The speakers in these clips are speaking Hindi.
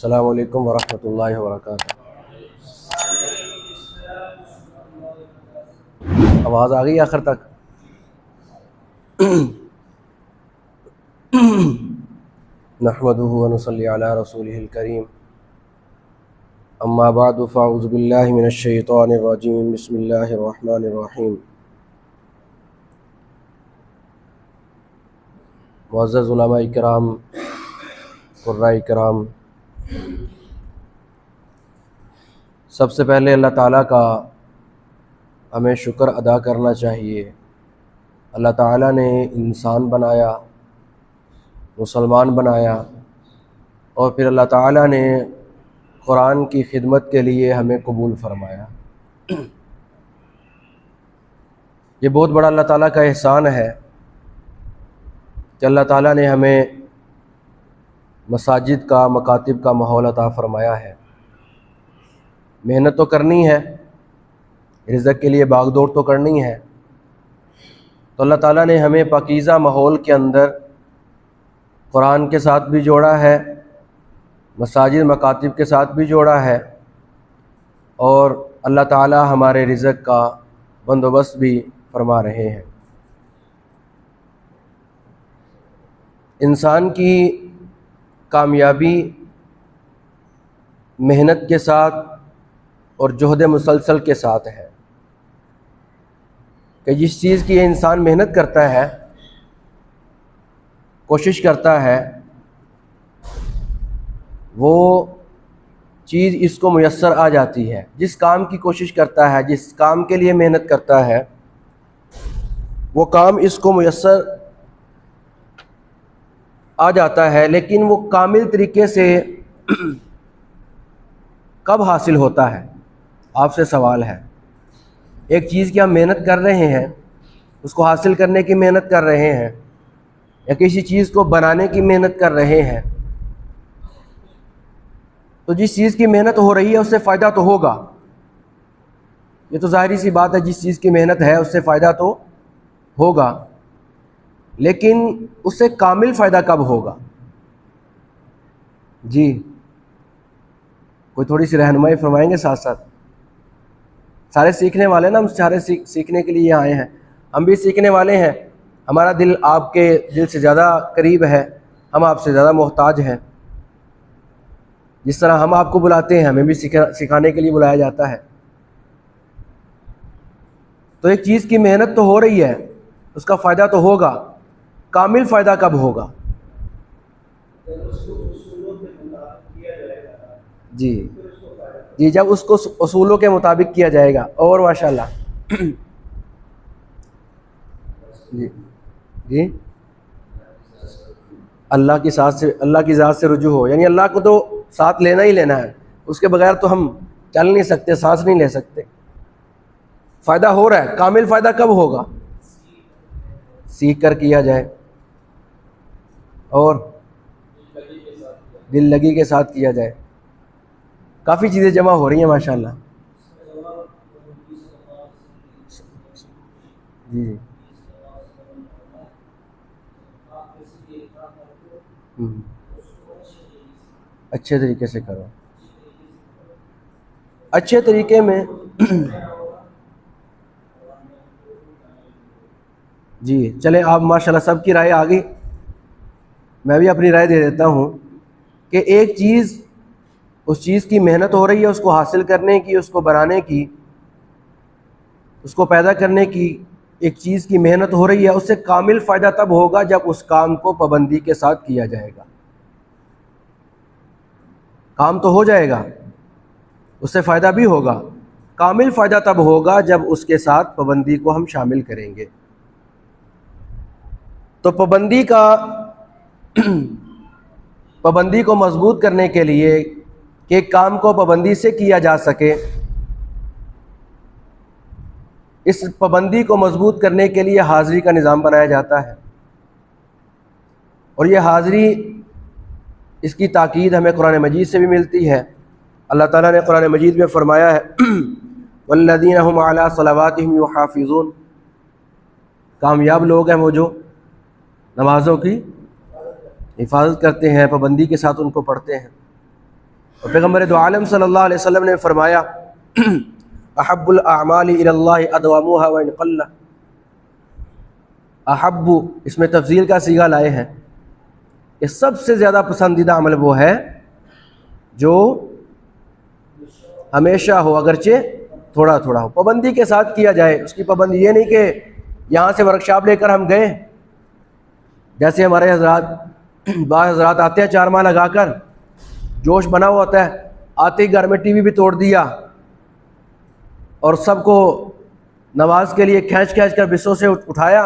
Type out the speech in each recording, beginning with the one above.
अस्सलामु अलैकुम वरहमतुल्लाहि वबरकातुहू। आवाज़ आ गई आखिर तक? नहमदुहु व नुसल्ली अला रसूलिहिल करीम, अम्मा बअदु फ़अऊज़ु बिल्लाहि मिनश शैतानिर रजीम, बिस्मिल्लाहिर रहमानिर रहीम। मुअज़्ज़ज़ उलमा इकराम, क़ुर्रा इकराम, सबसे पहले अल्लाह ताला का हमें शुक्र अदा करना चाहिए। अल्लाह ताला ने इंसान बनाया, मुसलमान बनाया, और फिर अल्लाह ताला ने कुरान की खिदमत के लिए हमें कबूल फरमाया। ये बहुत बड़ा अल्लाह ताला का एहसान है कि अल्लाह ताला ने हमें मसाजिद का, मकातिब का माहौल अता फ़रमाया है। मेहनत तो करनी है, रिज़्क़ के लिए भागदौड़ तो करनी है, तो अल्लाह ताला ने हमें पाकीज़ा माहौल के अंदर कुरान के साथ भी जोड़ा है, मसाजिद मकातिब के साथ भी जोड़ा है, और अल्लाह ताला हमारे रिज़्क़ का बंदोबस्त भी फरमा रहे हैं। इंसान की कामयाबी मेहनत के साथ और जुहद मुसलसल के साथ है कि जिस चीज़ की इंसान मेहनत करता है, कोशिश करता है, वो चीज़ इसको मुयस्सर आ जाती है। जिस काम की कोशिश करता है, जिस काम के लिए मेहनत करता है, वो काम इसको मुयस्सर आ जाता है। लेकिन वो कामिल तरीके से कब हासिल होता है, आपसे सवाल है। एक चीज़ की हम मेहनत कर रहे हैं, उसको हासिल करने की मेहनत कर रहे हैं, या किसी चीज़ को बनाने की मेहनत कर रहे हैं, तो जिस चीज़ की मेहनत हो रही है उससे फ़ायदा तो होगा। ये तो ज़ाहिरी सी बात है, जिस चीज़ की मेहनत है उससे फ़ायदा तो होगा, लेकिन उससे कामिल फ़ायदा कब होगा? जी, कोई थोड़ी सी रहनुमाई फरमाएंगे? साथ साथ सारे सीखने वाले ना, हम सारे सीखने के लिए यहाँ आए हैं। हम भी सीखने वाले हैं। हमारा दिल आपके दिल से ज़्यादा करीब है, हम आपसे ज़्यादा मोहताज हैं। जिस तरह हम आपको बुलाते हैं, हमें भी सिखाने के लिए बुलाया जाता है। तो एक चीज़ की मेहनत तो हो रही है, उसका फ़ायदा तो होगा। कामिल फ़ायदा कब होगा? जी जी, जब उसको उसूलों के मुताबिक किया जाएगा। और माशाल्लाह जी जी, अल्लाह की ज़ात से रुजू हो, यानी अल्लाह को तो साथ लेना ही लेना है। उसके बगैर तो हम चल नहीं सकते, सांस नहीं ले सकते। फ़ायदा हो रहा है, कामिल फ़ायदा कब होगा? सीख कर किया जाए और दिल लगी के साथ किया जाए। काफ़ी चीज़ें जमा हो रही हैं माशाल्लाह। जी जी, अच्छे तरीके से करो, अच्छे तरीके में जी। चले, आप माशाल्लाह सबकी राय आ गई, मैं भी अपनी राय दे देता हूँ कि एक चीज़, उस चीज़ की मेहनत हो रही है, उसको हासिल करने की, उसको बनाने की, उसको पैदा करने की एक चीज़ की मेहनत हो रही है, उससे कामिल फ़ायदा तब होगा जब उस काम को पाबंदी के साथ किया जाएगा। काम तो हो जाएगा, उससे फ़ायदा भी होगा। कामिल फ़ायदा तब होगा जब उसके साथ पाबंदी को हम शामिल करेंगे। तो पाबंदी को मजबूत करने के लिए कि काम को पाबंदी से किया जा सके, इस पाबंदी को मजबूत करने के लिए हाज़िरी का निज़ाम बनाया जाता है। और ये हाज़िरी, इसकी ताकीद हमें कुरान मजीद से भी मिलती है। अल्लाह ताला ने कुरान मजीद में फ़रमाया है, वल्लज़ीना हुम अला सलावातिहिम युहाफ़िज़ून, कामयाब लोग हैं वो जो नमाज़ों की हिफाजत करते हैं, पाबंदी के साथ उनको पढ़ते हैं। और पैगम्बर दो आलम सल्लल्लाहु अलैहि वसल्लम ने फरमाया अहब्बुल अअमालि इलल्लाहि अदवामुहा व इन क़ल्ला। अहब्बु इसमें तफज़ील का सीगा लाए हैं, ये सबसे ज़्यादा पसंदीदा अमल वो है जो हमेशा हो, अगरचे थोड़ा थोड़ा हो, पाबंदी के साथ किया जाए। उसकी पाबंदी ये नहीं कि यहाँ से वर्कशॉप लेकर हम गए, जैसे हमारे हजरात बाज़ हजरात आते हैं 4 माह लगाकर, जोश बना हुआ होता है, आते ही घर में टीवी भी तोड़ दिया और सबको नमाज के लिए खींच खींच कर बिस्तरों से उठाया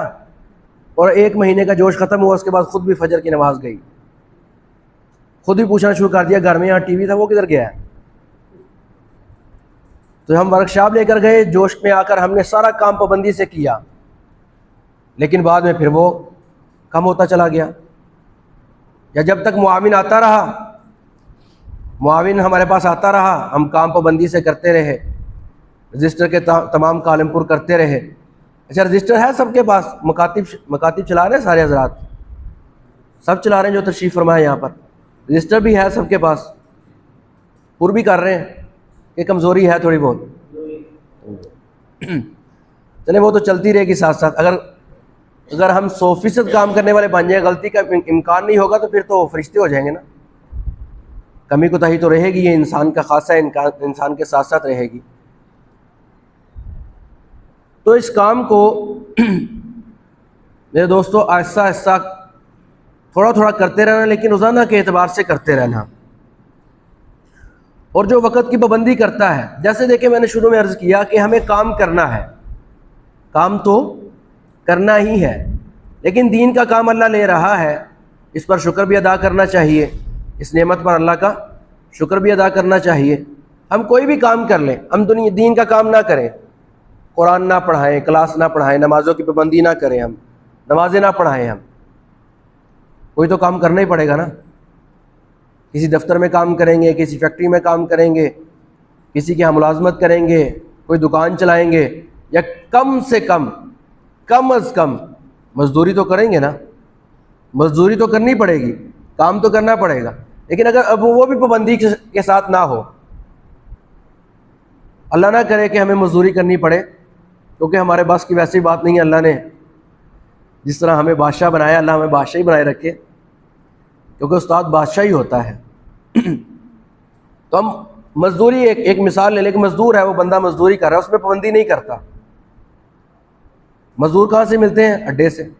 और 1 महीने का जोश ख़त्म हुआ। उसके बाद ख़ुद भी फजर की नमाज गई, खुद ही पूछना शुरू कर दिया घर में यहाँ टीवी था वो किधर गया है। तो हम वर्कशॉप लेकर गए, जोश में आकर हमने सारा काम पाबंदी से किया, लेकिन बाद में फिर वो कम होता चला गया। या जब तक मुआविन आता रहा, मुआविन हमारे पास आता रहा, हम काम पाबंदी से करते रहे, रजिस्टर के तमाम कालमपुर करते रहे। अच्छा, रजिस्टर है सबके पास, मकातिब चला रहे हैं सारे हजरात, सब चला रहे हैं जो तशरीफ़ फरमाए यहाँ पर, रजिस्टर भी है सबके पास, पुर भी कर रहे हैं। ये कमज़ोरी है थोड़ी बहुत, चले वो तो चलती रहेगी साथ साथ। अगर हम 100% काम करने वाले बन जाए, गलती का इम्कान नहीं होगा तो फिर तो फरिश्ते हो जाएंगे ना। कमी कोताही तो रहेगी, ये इंसान का खासा इंसान के साथ साथ रहेगी। तो इस काम को मेरे दोस्तों आहिस्ता आहिस्ता थोड़ा थोड़ा करते रहना, लेकिन रोज़ाना के एतबार से करते रहना। और जो वक़्त की पाबंदी करता है, जैसे देखिए मैंने शुरू में अर्ज़ किया कि हमें काम करना है, काम तो करना ही है, लेकिन दीन का काम अल्लाह ले रहा है, इस पर शुक्र भी अदा करना चाहिए, इस नेमत पर अल्लाह का शुक्र भी अदा करना चाहिए। हम कोई भी काम कर लें, हम दीन का काम ना करें, कुरान ना पढ़ाएं, क्लास ना पढ़ाएं, नमाज़ों की पाबंदी ना करें, हम नमाजें ना पढ़ाएं, हम कोई तो काम करना ही पड़ेगा ना। किसी दफ्तर में काम करेंगे, किसी फैक्ट्री में काम करेंगे, किसी की यहाँ मुलाजमत करेंगे, कोई दुकान चलाएंगे, या कम से कम अज़ कम मजदूरी तो करेंगे ना। मजदूरी तो करनी पड़ेगी, काम तो करना पड़ेगा, लेकिन अगर अब वो भी पाबंदी के साथ ना हो, अल्लाह ना करे कि हमें मजदूरी करनी पड़े, क्योंकि हमारे बस की वैसी बात नहीं है। अल्लाह ने जिस तरह हमें बादशाह बनाया, अल्लाह हमें बादशाह ही बनाए रखे, क्योंकि उस्ताद बादशाह ही होता है। तो हम मजदूरी एक मिसाल ले लें कि मजदूर है, वो बंदा मजदूरी कर रहा है, उसमें पाबंदी नहीं करता। मजदूर कहाँ से मिलते हैं? अड्डे से,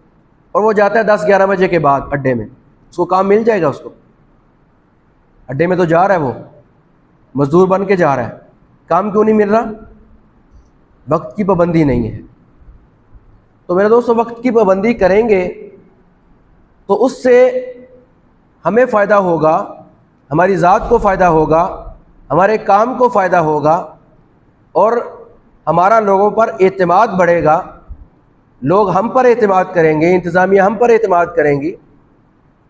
और वो जाता है 10-11 बजे के बाद अड्डे में, उसको काम मिल जाएगा। उसको अड्डे में तो जा रहा है, वो मजदूर बन के जा रहा है, काम क्यों नहीं मिल रहा? वक्त की पाबंदी नहीं है। तो मेरे दोस्तों, वक्त की पाबंदी करेंगे तो उससे हमें फ़ायदा होगा, हमारी ज़ात को फ़ायदा होगा, हमारे काम को फ़ायदा होगा, और हमारा लोगों पर एतमाद बढ़ेगा, लोग हम पर एतमाद करेंगे, इंतज़ामिया हम पर एतमाद करेंगी,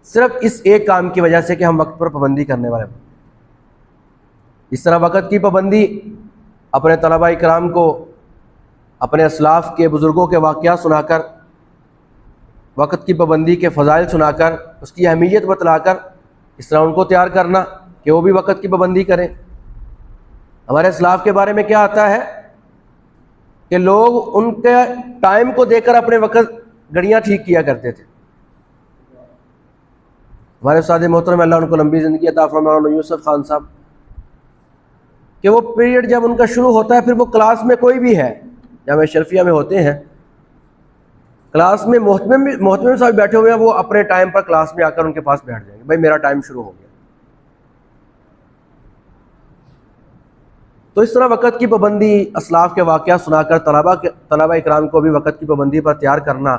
सिर्फ इस एक काम की वजह से कि हम वक्त पर पाबंदी करने वाले हैं। इस तरह वक्त की पाबंदी अपने तलबा इकराम को अपने असलाफ़ के बुज़ुर्गों के वाक़यात सुनाकर, वक्त की पाबंदी के फ़ज़ाइल सुनाकर, उसकी अहमियत बतलाकर, इस तरह उनको तैयार करना कि वो भी वक्त की पाबंदी करें। हमारे असलाफ़ के बारे में क्या आता है कि लोग उनके टाइम को देखकर अपने वक्त घड़ियाँ ठीक किया करते थे। हमारे उस्ताद मोहतरम अल्लाह उनको लंबी ज़िंदगी अता फरमाए, यूसुफ खान साहब, कि वो पीरियड जब उनका शुरू होता है, फिर वो क्लास में कोई भी है, जामिया शरफिया में होते हैं, क्लास में मोहतमिम साहब बैठे हुए हैं, वो अपने टाइम पर क्लास में आकर उनके पास बैठ जाएंगे, भाई मेरा टाइम शुरू हो गया। तो इस तरह वक़्त की पाबंदी, असलाफ़ के वाक़यात सुनाकर तलबा इकराम को भी वक़्त की पाबंदी पर तैयार करना,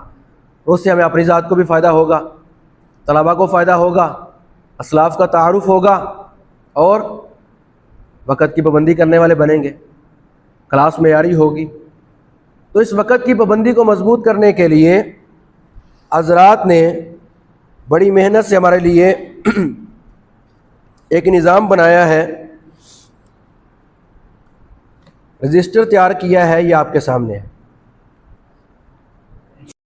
उससे हमें अपनी ज़ात को भी फ़ायदा होगा, तलबा को फ़ायदा होगा, असलाफ़ का तारुफ़ होगा, और वक़्त की पाबंदी करने वाले बनेंगे, क्लास मेयारी होगी। तो इस वक़्त की पाबंदी को मजबूत करने के लिए हज़रात ने बड़ी मेहनत से हमारे लिए एक निज़ाम बनाया है, रजिस्टर तैयार किया है, ये आपके सामने है।